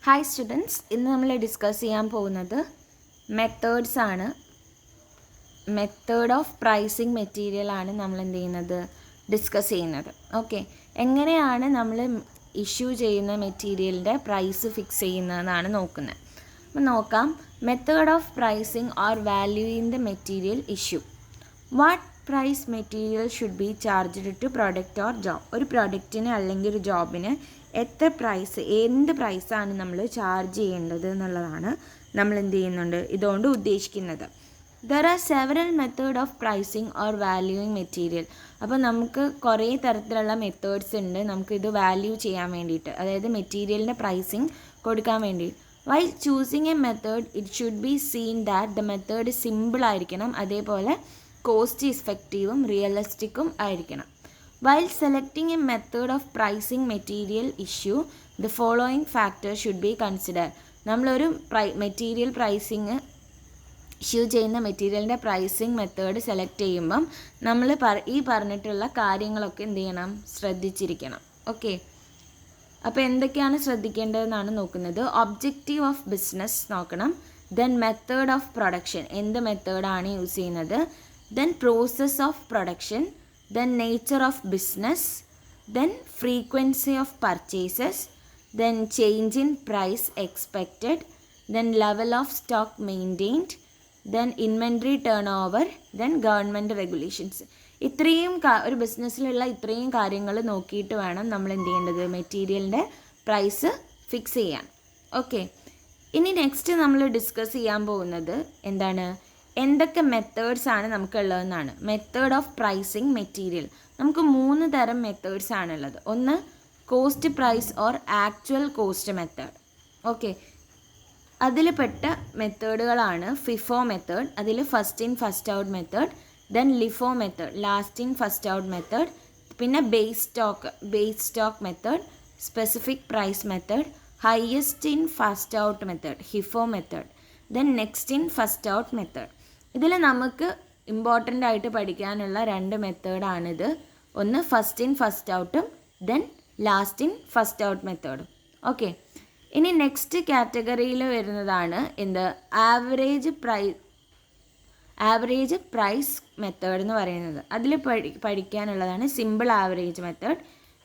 Hi students, ഇന്ന് നമ്മൾ discuss ചെയ്യാൻ പോകുന്നത് മെത്തേഡ്സ് ആണ്. മെത്തേഡ് ഓഫ് പ്രൈസിങ് മെറ്റീരിയൽ ആണ് നമ്മൾ എന്ത് ചെയ്യുന്നത്, ഡിസ്കസ് ചെയ്യുന്നത്. ഓക്കെ, എങ്ങനെയാണ് നമ്മൾ ഇഷ്യൂ ചെയ്യുന്ന മെറ്റീരിയലിൻ്റെ പ്രൈസ് ഫിക്സ് ചെയ്യുന്നതെന്നാണ് നോക്കുന്നത്. അപ്പം നോക്കാം. Method of pricing or valuing the material issue. What price material should be charged to product or job. ഒരു പ്രൊഡക്റ്റിന് അല്ലെങ്കിൽ ഒരു ജോബിന് എത്ര പ്രൈസ്, എന്ത് പ്രൈസാണ് നമ്മൾ ചാർജ് ചെയ്യേണ്ടത് എന്നുള്ളതാണ് നമ്മൾ എന്ത് ചെയ്യുന്നുണ്ട് ഇതുകൊണ്ട് ഉദ്ദേശിക്കുന്നത്. There are several method of pricing or valuing material. അപ്പോൾ നമുക്ക് കുറേ തരത്തിലുള്ള മെത്തേഡ്സ് ഉണ്ട് നമുക്കിത് വാല്യൂ ചെയ്യാൻ വേണ്ടിയിട്ട്, അതായത് മെറ്റീരിയലിൻ്റെ പ്രൈസിങ് കൊടുക്കാൻ വേണ്ടി. While choosing A method it should be seen that the method simple ആയിരിക്കണം, അതേപോലെ കോസ്റ്റ് ഇഫക്റ്റീവും റിയലിസ്റ്റിക്കും ആയിരിക്കണം. While selecting a method of pricing material issue, the following factors should be considered. നമ്മളൊരു മെറ്റീരിയൽ പ്രൈസിങ് ഇഷ്യൂ ചെയ്യുന്ന മെറ്റീരിയലിൻ്റെ pricing method select ചെയ്യുമ്പം നമ്മൾ ഈ പറഞ്ഞിട്ടുള്ള കാര്യങ്ങളൊക്കെ എന്ത് ചെയ്യണം, ശ്രദ്ധിച്ചിരിക്കണം. ഓക്കെ, അപ്പോൾ എന്തൊക്കെയാണ് ശ്രദ്ധിക്കേണ്ടതെന്നാണ് നോക്കുന്നത്. ഒബ്ജക്റ്റീവ് ഓഫ് ബിസിനസ് നോക്കണം. ദെൻ മെത്തേഡ് ഓഫ് പ്രൊഡക്ഷൻ, എന്ത് മെത്തേഡാണ് യൂസ് ചെയ്യുന്നത്. Then process of production, then nature of business, then frequency of purchases, then change in price expected, then level of stock maintained, then inventory turnover, then government regulations. ഇത്രയും ഒരു ബിസിനസ്സിലുള്ള ഇത്രയും കാര്യങ്ങൾ നോക്കിയിട്ട് വേണം നമ്മൾ എന്ത് ചെയ്യേണ്ടത്, മെറ്റീരിയലിൻ്റെ പ്രൈസ് ഫിക്സ് ചെയ്യാൻ. ഓക്കെ, ഇനി നെക്സ്റ്റ് നമ്മൾ ഡിസ്കസ് ചെയ്യാൻ പോകുന്നത് എന്താണ്, എന്തൊക്കെ മെത്തേഡ്സ് ആണ് നമുക്കുള്ളതെന്നാണ്. മെത്തേഡ് ഓഫ് പ്രൈസിങ് മെറ്റീരിയൽ നമുക്ക് 3 തരം മെത്തേഡ്സ് ആണുള്ളത്. ഒന്ന് cost price or actual cost method. Okay, അതിൽ പെട്ട മെത്തേഡുകളാണ് ഫിഫോ മെത്തേഡ്, അതിൽ first in first out method, then LIFO method, last in first out method, പിന്നെ base stock method, specific price method, highest in first out method HIFO method, then next in first out method. ഇതിൽ നമുക്ക് important ആയിട്ട് പഠിക്കാനുള്ള 2 മെത്തേഡാണിത്. ഒന്ന് first in first ഔട്ടും then last in first out മെത്തേഡും. Okay, ഇനി നെക്സ്റ്റ് കാറ്റഗറിയിൽ വരുന്നതാണ് എന്ത്, ആവറേജ് പ്രൈസ് മെത്തേഡ് എന്ന് പറയുന്നത്. അതിൽ പഠിക്കാനുള്ളതാണ് simple average method,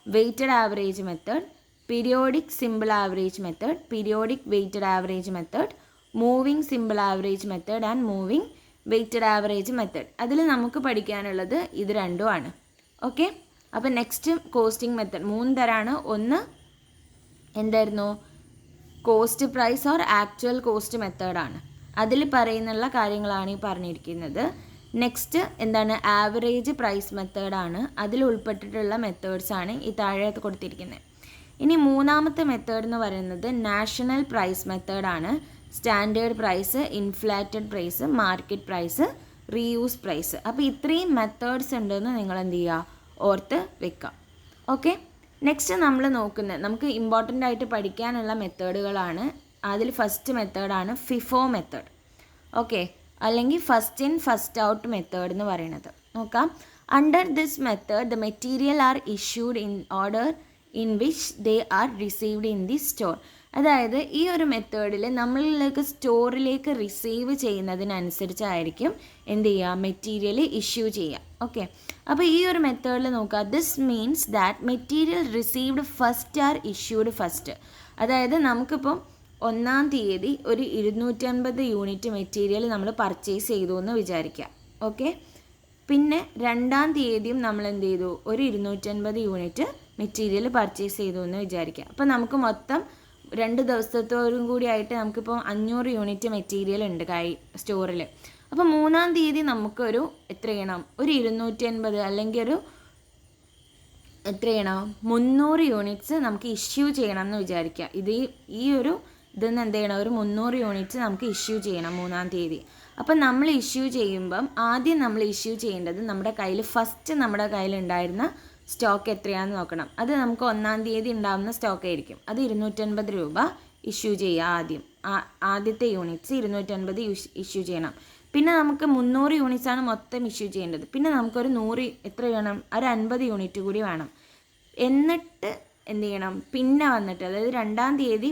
weighted average method, periodic simple average method, periodic weighted average method, moving simple average method and moving weighted average method. അതിൽ നമുക്ക് പഠിക്കാനുള്ളത് ഇത് രണ്ടുമാണ്. ഓക്കെ, അപ്പോൾ നെക്സ്റ്റ് കോസ്റ്റിംഗ് മെത്തേഡ് 3 തരമാണ്. ഒന്ന് എന്തായിരുന്നു, cost price or actual cost മെത്തേഡാണ്. അതിൽ പറയുന്നുള്ള കാര്യങ്ങളാണ് ഈ പറഞ്ഞിരിക്കുന്നത്. നെക്സ്റ്റ് എന്താണ്, ആവറേജ് പ്രൈസ് മെത്തേഡാണ്. അതിൽ ഉൾപ്പെട്ടിട്ടുള്ള മെത്തേഡ്സാണ് ഈ താഴെ കൊടുത്തിരിക്കുന്നത്. ഇനി 3ാമത്തെ മെത്തേഡ് എന്ന് പറയുന്നത് നാഷണൽ പ്രൈസ് മെത്തേഡാണ്. Standard price, inflated price, market price, reuse price. അപ്പോൾ ഇത്രയും മെത്തേഡ്സ് ഉണ്ടെന്ന് നിങ്ങൾ എന്ത് ചെയ്യുക, ഓർത്ത് വെക്കുക. ഓക്കെ, നെക്സ്റ്റ് നമ്മൾ നോക്കുന്നത് നമുക്ക് ഇമ്പോർട്ടൻ്റ് ആയിട്ട് പഠിക്കാനുള്ള മെത്തേഡുകളാണ്. അതിൽ ഫസ്റ്റ് മെത്തേഡാണ് ഫിഫോ മെത്തേഡ്. ഓക്കെ, അല്ലെങ്കിൽ first in first out method എന്ന് പറയുന്നത്. നോക്കാം. Under this method the material are issued in order in which they are received in the store. അതായത് ഈ ഒരു മെത്തേഡിൽ നമ്മളിലേക്ക് സ്റ്റോറിലേക്ക് റിസീവ് ചെയ്യുന്നതിനനുസരിച്ചായിരിക്കും എന്ത് ചെയ്യുക, മെറ്റീരിയൽ ഇഷ്യൂ ചെയ്യുക. ഓക്കെ, അപ്പോൾ ഈ ഒരു മെത്തേഡിൽ നോക്കുക. This means that material received first are issued first. അതായത് നമുക്കിപ്പം 1-ാം തീയതി ഒരു 250 യൂണിറ്റ് മെറ്റീരിയൽ നമ്മൾ പർച്ചേസ് ചെയ്തു എന്ന് വിചാരിക്കുക. ഓക്കെ, പിന്നെ 2-ാം തീയതിയും നമ്മൾ എന്ത് ചെയ്തു, ഒരു 250 യൂണിറ്റ് മെറ്റീരിയൽ പർച്ചേസ് ചെയ്തു എന്ന് വിചാരിക്കുക. അപ്പോൾ നമുക്ക് മൊത്തം 2 ദിവസത്തോടും കൂടി ആയിട്ട് നമുക്കിപ്പോൾ 500 യൂണിറ്റ് മെറ്റീരിയൽ ഉണ്ട് സ്റ്റോറിൽ. അപ്പോൾ 3-ാം തീയതി നമുക്കൊരു എത്ര ചെയ്യണം, ഒരു 250 അല്ലെങ്കിൽ ഒരു എത്ര ചെയ്യണം, 300 യൂണിറ്റ്സ് നമുക്ക് ഇഷ്യൂ ചെയ്യണം എന്ന് വിചാരിക്കുക. ഇതിന്ന് എന്ത് ചെയ്യണം, ഒരു 300 യൂണിറ്റ്സ് നമുക്ക് ഇഷ്യൂ ചെയ്യണം 3-ാം തീയതി. അപ്പം നമ്മൾ ഇഷ്യൂ ചെയ്യുമ്പം ആദ്യം നമ്മൾ ഇഷ്യൂ ചെയ്യേണ്ടത് നമ്മുടെ കയ്യിൽ നമ്മുടെ കയ്യിലുണ്ടായിരുന്ന സ്റ്റോക്ക് എത്രയാണെന്ന് നോക്കണം. അത് നമുക്ക് 1-ാം തീയതി ഉണ്ടാകുന്ന സ്റ്റോക്ക് ആയിരിക്കും. അത് 250 രൂപ ഇഷ്യൂ ചെയ്യുക. ആദ്യത്തെ യൂണിറ്റ്സ് 250 ഇഷ്യൂ ചെയ്യണം. പിന്നെ നമുക്ക് 300 യൂണിറ്റ്സാണ് മൊത്തം ഇഷ്യൂ ചെയ്യേണ്ടത്. പിന്നെ നമുക്കൊരു 100 എത്ര വേണം, ഒരു 50 യൂണിറ്റ് കൂടി വേണം. എന്നിട്ട് എന്ത് ചെയ്യണം, പിന്നെ വന്നിട്ട് അതായത് 2-ാം തീയതി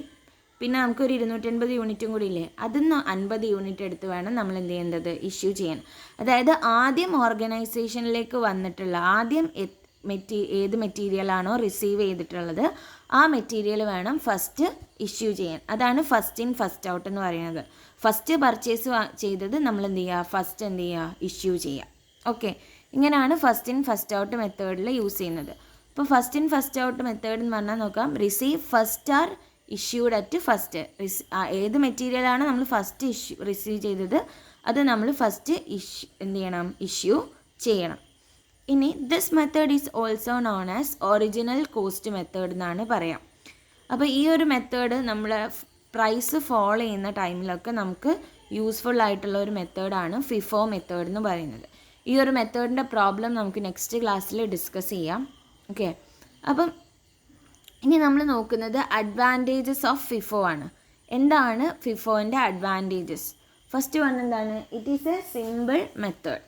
പിന്നെ നമുക്കൊരു 250 യൂണിറ്റും കൂടി ഇല്ലേ, അതിന്ന് 50 യൂണിറ്റ് എടുത്ത് വേണം നമ്മൾ എന്ത് ചെയ്യേണ്ടത്, ഇഷ്യൂ ചെയ്യാൻ. അതായത് ആദ്യം ഓർഗനൈസേഷനിലേക്ക് വന്നിട്ടുള്ള ആദ്യം ഏത് മെറ്റീരിയലാണോ റിസീവ് ചെയ്തിട്ടുള്ളത് ആ മെറ്റീരിയൽ വേണം ഫസ്റ്റ് ഇഷ്യൂ ചെയ്യാൻ. അതാണ് ഫസ്റ്റ് ഇൻ ഫസ്റ്റ് ഔട്ട് എന്ന് പറയുന്നത്. ഫസ്റ്റ് പർച്ചേസ് ചെയ്തത് നമ്മൾ എന്ത് ചെയ്യുക, ഫസ്റ്റ് എന്ത് ചെയ്യുക, ഇഷ്യൂ ചെയ്യുക. ഓക്കെ, ഇങ്ങനെയാണ് ഫസ്റ്റ് ഇൻ ഫസ്റ്റ് ഔട്ട് മെത്തേഡിൽ യൂസ് ചെയ്യുന്നത്. ഇപ്പോൾ first in first out method എന്ന് പറഞ്ഞാൽ നോക്കാം, receive first R issued at first. ഏത് മെറ്റീരിയലാണ് നമ്മൾ ഫസ്റ്റ് റിസീവ് ചെയ്തത് അത് നമ്മൾ ഫസ്റ്റ് എന്ത് ചെയ്യണം, ഇഷ്യൂ ചെയ്യണം. ഇനി this method is also known as original cost method എന്നാണ് പറയാം. അപ്പോൾ ഈ ഒരു മെത്തേഡ് നമ്മൾ പ്രൈസ് ഫോളോ ചെയ്യുന്ന ടൈമിലൊക്കെ നമുക്ക് യൂസ്ഫുൾ ആയിട്ടുള്ള ഒരു മെത്തേഡാണ് ഫിഫോ മെത്തേഡ് എന്ന് പറയുന്നത്. ഈ ഒരു മെത്തേഡിൻ്റെ പ്രോബ്ലം നമുക്ക് നെക്സ്റ്റ് ക്ലാസ്സിൽ ഡിസ്കസ് ചെയ്യാം. ഓക്കെ, അപ്പം ഇനി നമ്മൾ നോക്കുന്നത് അഡ്വാൻറ്റേജസ് ഓഫ് ഫിഫോ ആണ്. എന്താണ് ഫിഫോൻ്റെ അഡ്വാൻറ്റേജസ്? ഫസ്റ്റ് വൺ എന്താണ്, it is a simple method.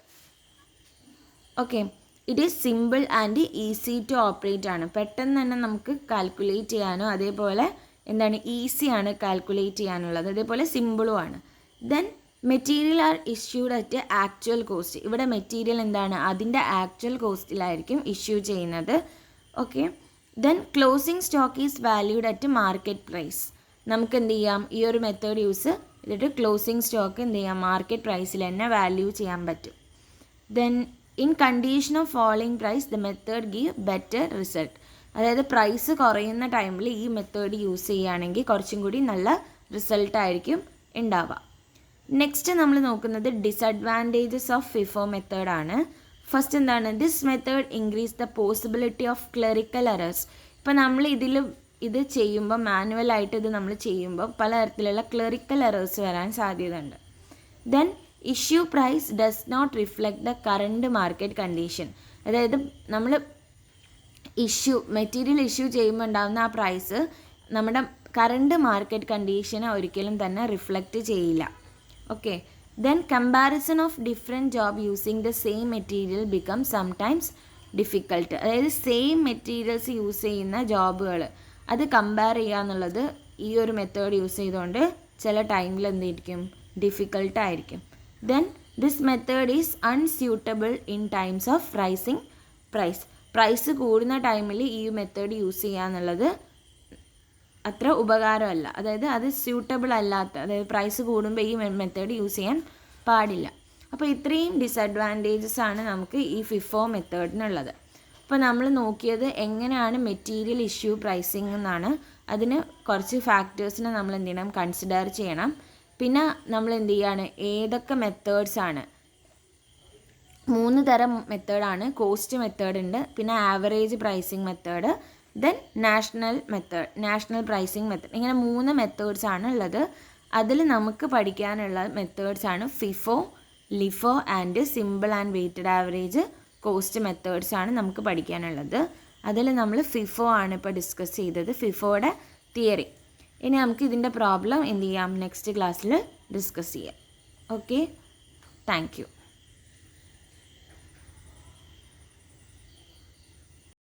Okay, it is simple and easy to operate ആണ്. പെട്ടെന്ന് തന്നെ നമുക്ക് കാൽക്കുലേറ്റ് ചെയ്യാനോ അതേപോലെ എന്താണ് ഈസിയാണ് കാൽക്കുലേറ്റ് ചെയ്യാനുള്ളത്, അതേപോലെ സിമ്പിളും ആണ്. Then material are issued at actual cost. ഇവിടെ മെറ്റീരിയൽ എന്താണ്, അതിൻ്റെ ആക്ച്വൽ കോസ്റ്റിലായിരിക്കും ഇഷ്യൂ ചെയ്യുന്നത്. Okay, then closing stock is valued at market price. നമുക്ക് എന്ത് ചെയ്യാം, ഈ ഒരു മെത്തേഡ് യൂസ് ചെയ്തിട്ട് ക്ലോസിംഗ് സ്റ്റോക്ക് എന്ത് ചെയ്യാം, മാർക്കറ്റ് പ്രൈസിൽ തന്നെ വാല്യൂ ചെയ്യാൻ പറ്റും. Then in condition of falling price the method give better result. അതായത് പ്രൈസ് കുറയുന്ന ടൈമിൽ ഈ മെത്തേഡ് യൂസ് ചെയ്യുകയാണെങ്കിൽ കുറച്ചും കൂടി നല്ല റിസൾട്ടായിരിക്കും ഉണ്ടാവുക. നെക്സ്റ്റ് നമ്മൾ നോക്കുന്നത് ഡിസഡ്വാൻറ്റേജസ് ഓഫ് ഫിഫോ മെത്തേഡാണ്. ഫസ്റ്റ് എന്താണ്, this method increase the possibility of clerical errors. ഇപ്പോൾ നമ്മൾ ഇത് ചെയ്യുമ്പോൾ മാനുവലായിട്ട് ഇത് നമ്മൾ ചെയ്യുമ്പോൾ പലതരത്തിലുള്ള ക്ലറിക്കൽ എറേഴ്സ് വരാൻ സാധ്യതയുണ്ട്. Then issue price does not reflect the current market condition. അതായത് നമ്മൾ മെറ്റീരിയൽ ഇഷ്യൂ ചെയ്യുമ്പോൾ ഉണ്ടാകുന്ന ആ പ്രൈസ് നമ്മുടെ കറണ്ട് മാർക്കറ്റ് കണ്ടീഷനെ ഒരിക്കലും തന്നെ റിഫ്ലക്റ്റ് ചെയ്യില്ല. Okay, then comparison of different job using the same material become sometimes difficult. അതായത് സെയിം മെറ്റീരിയൽസ് യൂസ് ചെയ്യുന്ന ജോബുകൾ അത് കമ്പയർ ചെയ്യുക എന്നുള്ളത് ഈ ഒരു മെത്തേഡ് യൂസ് ചെയ്തുകൊണ്ട് ചില ടൈമിൽ എന്തായിരിക്കും, ഡിഫിക്കൾട്ടായിരിക്കും. Then this method is unsuitable in times of rising price. Price കൂടുന്ന ടൈമിൽ ഈ മെത്തേഡ് യൂസ് ചെയ്യുക എന്നുള്ളത് അത്ര ഉപകാരമല്ല. അതായത് അത് സ്യൂട്ടബിൾ അല്ലാത്ത, അതായത് പ്രൈസ് കൂടുമ്പോൾ ഈ മെത്തേഡ് യൂസ് ചെയ്യാൻ പാടില്ല. അപ്പോൾ ഇത്രയും ഡിസഡ്വാൻറ്റേജസ് ആണ് നമുക്ക് ഈ ഫിഫോ മെത്തേഡിനുള്ളത്. അപ്പോൾ നമ്മൾ നോക്കിയത് എങ്ങനെയാണ് മെറ്റീരിയൽ ഇഷ്യൂ പ്രൈസിങ് എന്നാണ്. അതിന് കുറച്ച് ഫാക്ടേഴ്സിനെ നമ്മൾ എന്ത് ചെയ്യണം, കൺസിഡർ ചെയ്യണം. പിന്നെ നമ്മൾ എന്ത് ചെയ്യാണ്, ഏതൊക്കെ മെത്തേഡ്സ് ആണ്, 3 തരം മെത്തേഡാണ്. കോസ്റ്റ് മെത്തേഡ് ഉണ്ട്, പിന്നെ average pricing method, then national pricing method. ഇങ്ങനെ 3 മെത്തേഡ്സ് ആണ് ഉള്ളത്. അതിൽ നമുക്ക് പഠിക്കാനുള്ള മെത്തേഡ്സ് ആണ് FIFO, LIFO and simple and weighted average cost methods ആണ് നമുക്ക് പഠിക്കാനുള്ളത്. അതിൽ നമ്മൾ ഫിഫോ ആണ് ഇപ്പോൾ ഡിസ്കസ് ചെയ്തത്, ഫിഫോയുടെ തിയറി. ഇനി നമുക്ക് ഇതിൻ്റെ പ്രോബ്ലം എന്ത് ചെയ്യാം, നെക്സ്റ്റ് ക്ലാസ്സിൽ ഡിസ്കസ് ചെയ്യാം. Okay, thank you.